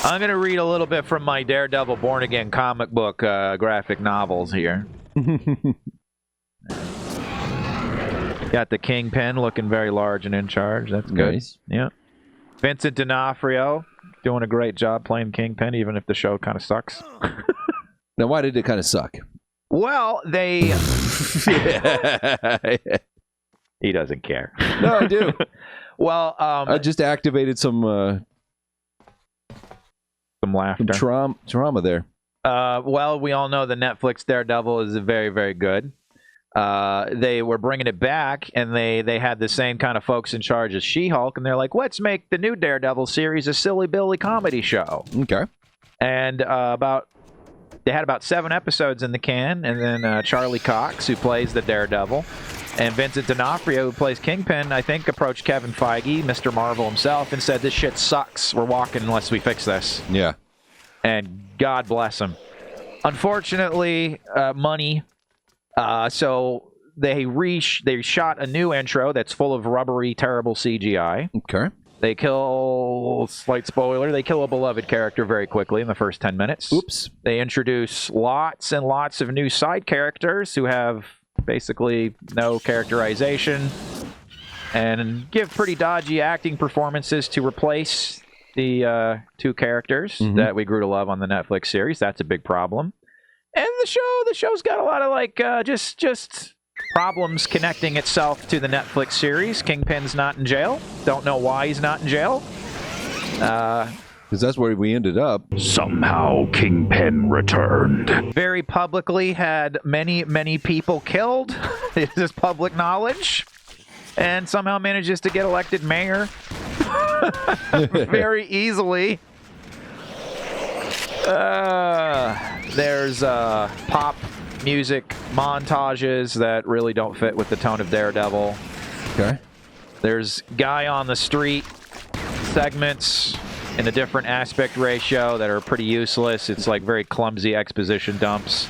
I'm going to read a little bit from my Daredevil Born Again comic book graphic novels here. Got the Kingpin looking very large and in charge. That's good. Nice. Yeah. Vincent D'Onofrio doing a great job playing Kingpin, even if the show kind of sucks. Now, why did it kind of suck? Well, they... He doesn't care. No, I do. Well, I just activated some laughter. Trauma there. Well, we all know the Netflix Daredevil is very, very good. They were bringing it back, and they had the same kind of folks in charge as She-Hulk, and they're like, let's make the new Daredevil series a silly Billy comedy show. Okay. And they had about 7 episodes in the can, and then Charlie Cox, who plays the Daredevil, and Vincent D'Onofrio, who plays Kingpin, I think approached Kevin Feige, Mr. Marvel himself, and said, this shit sucks. We're walking unless we fix this. Yeah. And God bless him. Unfortunately, money. So they shot a new intro that's full of rubbery, terrible CGI. Okay. They kill, slight spoiler, they kill a beloved character very quickly in the first 10 minutes. Oops. They introduce lots and lots of new side characters who have basically no characterization and give pretty dodgy acting performances to replace the 2 characters that we grew to love on the Netflix series. That's a big problem. And the show's got a lot of like just problems connecting itself to the Netflix series. Kingpin's not in jail. Don't know why he's not in jail. Because that's where we ended up. Somehow Kingpin returned. Very publicly had many people killed. This is public knowledge. And somehow manages to get elected mayor very easily. There's pop music montages that really don't fit with the tone of Daredevil. Okay. There's guy on the street segments in a different aspect ratio that are pretty useless. It's like very clumsy exposition dumps.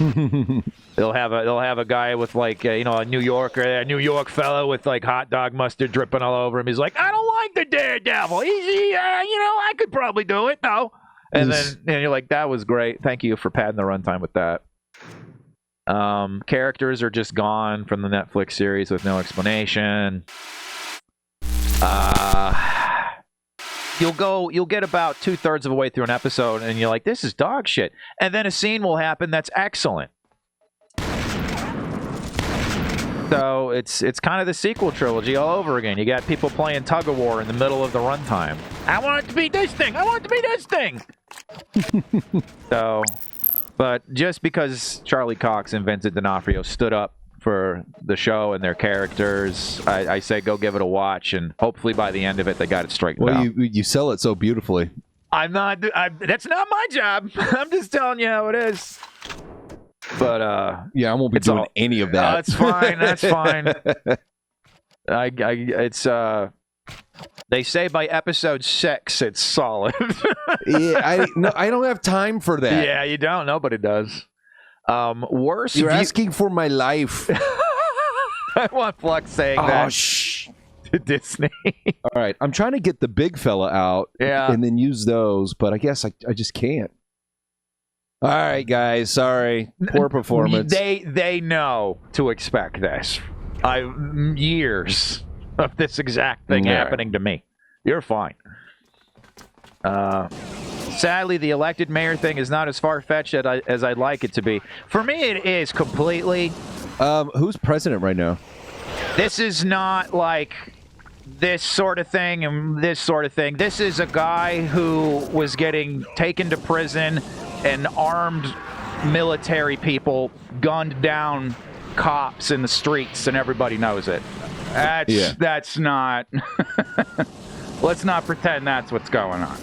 They'll have a guy with like a New York fellow with like hot dog mustard dripping all over him. He's like, I don't like the Daredevil. I could probably do it. No. And then you're like, that was great. Thank you for padding the runtime with that. Characters are just gone from the Netflix series with no explanation. You'll get about 2/3 of the way through an episode, and you're like, this is dog shit. And then a scene will happen that's excellent. So it's kind of the sequel trilogy all over again. You got people playing tug of war in the middle of the runtime. I want it to be this thing. I want it to be this thing. So, but just because Charlie Cox and Vincent D'Onofrio stood up for the show and their characters, I say go give it a watch, and hopefully by the end of it they got it straightened out. Well, you sell it so beautifully. That's not my job. I'm just telling you how it is. But yeah, I won't be doing any of that. That's fine. That's fine. They say by episode 6 it's solid. Yeah, I don't have time for that. Yeah, you don't. Nobody does. Worse. You're asking for my life. I want Flux saying that. Shh. To Disney. All right, I'm trying to get the big fella out. Yeah. And then use those, but I guess I just can't. All right, guys. Sorry. Poor performance. They know to expect this. Years of this exact thing happening to me. You're fine. Sadly, the elected mayor thing is not as far-fetched as I'd like it to be. For me, it is completely. Who's president right now? This is not like this sort of thing and this sort of thing. This is a guy who was getting taken to prison and armed military people gunned down cops in the streets, and everybody knows it. That's not. Let's not pretend that's what's going on.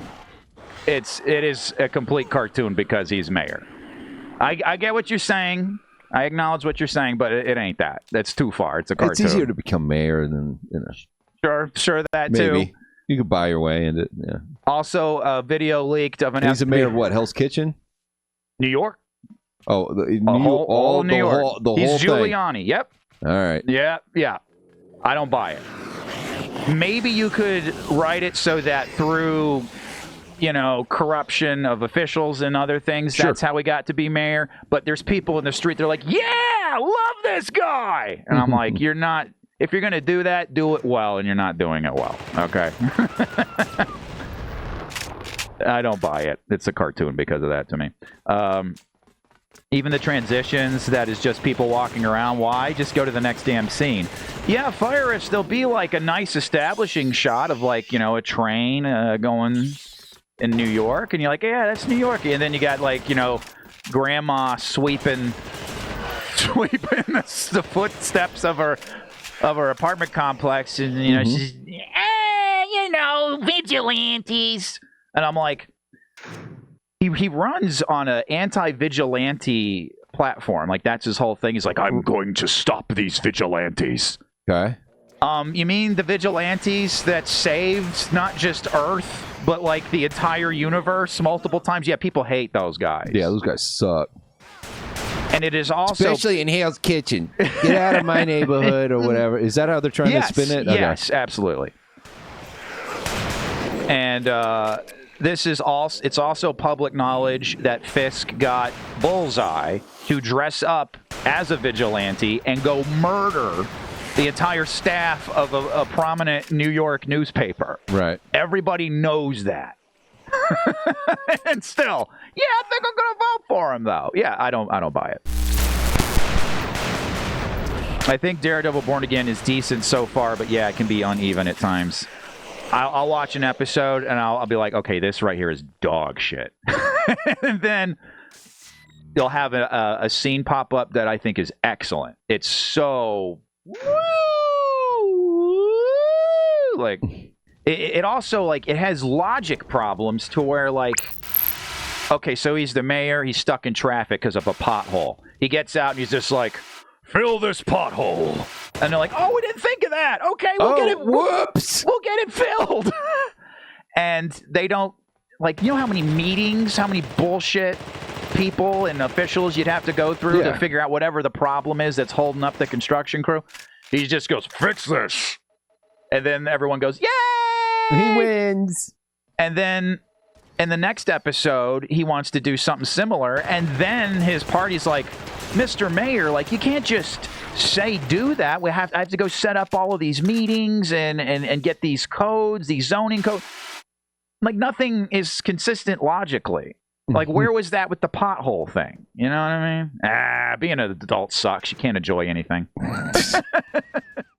It is a complete cartoon because he's mayor. I get what you're saying. I acknowledge what you're saying, but it ain't that. That's too far. It's a cartoon. It's easier to become mayor than Sure that maybe. too. You could buy your way into it. Yeah. Also, a video leaked of an. He's a mayor of what? Hell's Kitchen. New York. Oh, New York. He's Giuliani. Thing. Yep. All right. Yeah. I don't buy it. Maybe you could write it so that through corruption of officials and other things. Sure. That's how he got to be mayor. But there's people in the street, they're like, yeah, love this guy. And I'm like, you're not, if you're going to do that, do it well, and you're not doing it well. Okay. I don't buy it. It's a cartoon because of that to me. Even the transitions, that is just people walking around. Why? Just go to the next damn scene. Yeah, Fire Riffs, there'll be like a nice establishing shot of like, a train going in New York. And you're like, yeah, that's New York. And then you got like, grandma sweeping the footsteps of her apartment complex. And, she's, vigilantes. And I'm like, he runs on an anti-vigilante platform. Like, that's his whole thing. He's like, I'm going to stop these vigilantes. Okay. You mean the vigilantes that saved not just Earth, but like the entire universe multiple times? Yeah, people hate those guys. Yeah, those guys suck. And it is also... Especially in Hale's Kitchen. Get out of my neighborhood or whatever. Is that how they're trying to spin it? Okay. Yes, absolutely. And it's also public knowledge that Fisk got Bullseye to dress up as a vigilante and go murder the entire staff of a prominent New York newspaper. Right. Everybody knows that. And still, yeah, I think I'm going to vote for him, though. Yeah, I don't buy it. I think Daredevil Born Again is decent so far, but yeah, it can be uneven at times. I'll watch an episode and I'll be like, okay, this right here is dog shit. And then you'll have a scene pop up that I think is excellent. It's so like it also like it has logic problems to where like, okay, so he's the mayor, he's stuck in traffic because of a pothole. He gets out and he's just like, fill this pothole. And they're like, oh, we didn't think of that. Okay, we'll get it. Whoops. We'll get it filled. And they don't, like, how many meetings, how many bullshit people and officials you'd have to go through to figure out whatever the problem is that's holding up the construction crew? He just goes, fix this. And then everyone goes, yay! He wins. And then in the next episode, he wants to do something similar. And then his party's like, Mr. Mayor, like, you can't just say do that. I have to go set up all of these meetings and get these codes, these zoning codes. Like, nothing is consistent logically. Like, where was that with the pothole thing? You know what I mean? Being an adult sucks. You can't enjoy anything.